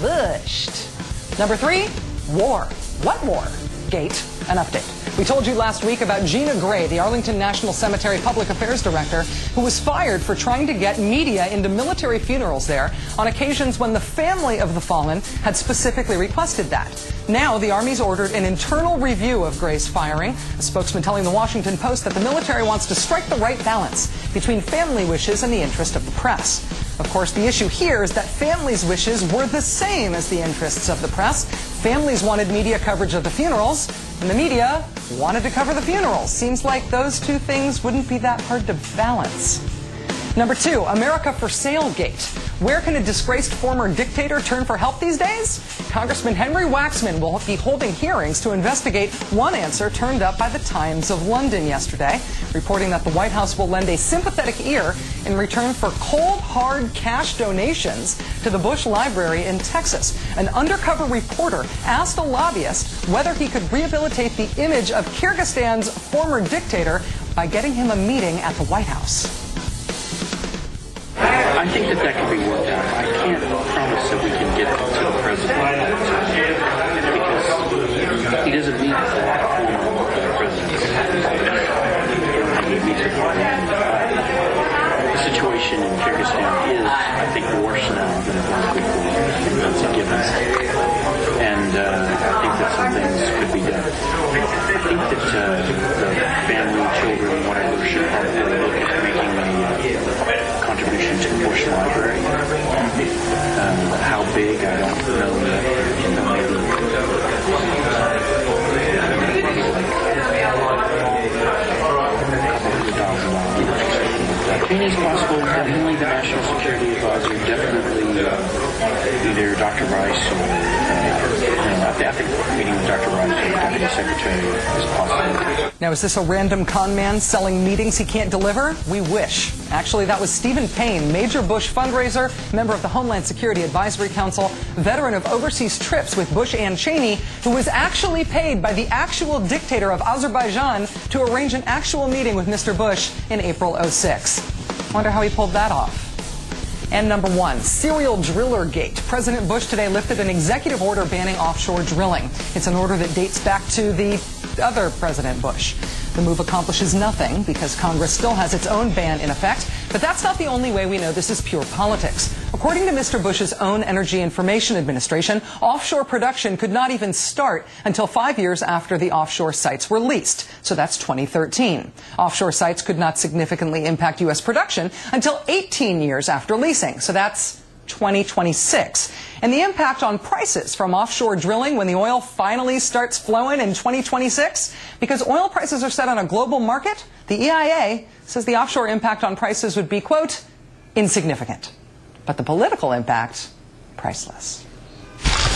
bushed. Number 3, war. What war? Gate, an update. We told you last week about Gina Gray, the Arlington National Cemetery Public Affairs Director, who was fired for trying to get media into military funerals there on occasions when the family of the fallen had specifically requested that. Now, the Army's ordered an internal review of Gray's firing, a spokesman telling the Washington Post that the military wants to strike the right balance between family wishes and the interest of the press. Of course, the issue here is that families' wishes were the same as the interests of the press. Families wanted media coverage of the funerals, and the media wanted to cover the funerals. Seems like those two things wouldn't be that hard to balance. Number 2, America for Sale Gate. Where can a disgraced former dictator turn for help these days? Congressman Henry Waxman will be holding hearings to investigate one answer turned up by the Times of London yesterday, reporting that the White House will lend a sympathetic ear in return for cold, hard cash donations to the Bush Library in Texas. An undercover reporter asked a lobbyist whether he could rehabilitate the image of Kyrgyzstan's former dictator by getting him a meeting at the White House. I think that could be worked out. I can't promise that we can get to the president because he doesn't meet with a lot of former presidents. He meets with the situation in Kyrgyzstan is, I think, worse now than it was before. That's a given. And I think that some things could be done. I think that the family, children, whatever, should probably look at making a contribution to the Bush Library. How big, I don't know yet. Maybe it's possible, definitely the National Security Advisor, definitely either Dr. Rice or, I think meeting with Dr. Rice or the Deputy Secretary is possible. Now, is this a random con man selling meetings he can't deliver? We wish. Actually, that was Stephen Payne, major Bush fundraiser, member of the Homeland Security Advisory Council, veteran of overseas trips with Bush and Cheney, who was actually paid by the actual dictator of Azerbaijan to arrange an actual meeting with Mr. Bush in April '06. Wonder how he pulled that off. And number 1, serial driller gate. President Bush today lifted an executive order banning offshore drilling. It's an order that dates back to the other President Bush. The move accomplishes nothing because Congress still has its own ban in effect, but that's not the only way we know this is pure politics. According to Mr. Bush's own Energy Information Administration, offshore production could not even start until 5 years after the offshore sites were leased. So that's 2013. Offshore sites could not significantly impact U.S. production until 18 years after leasing. So that's 2026. And the impact on prices from offshore drilling when the oil finally starts flowing in 2026? Because oil prices are set on a global market, the EIA says the offshore impact on prices would be, quote, insignificant. But the political impact, priceless.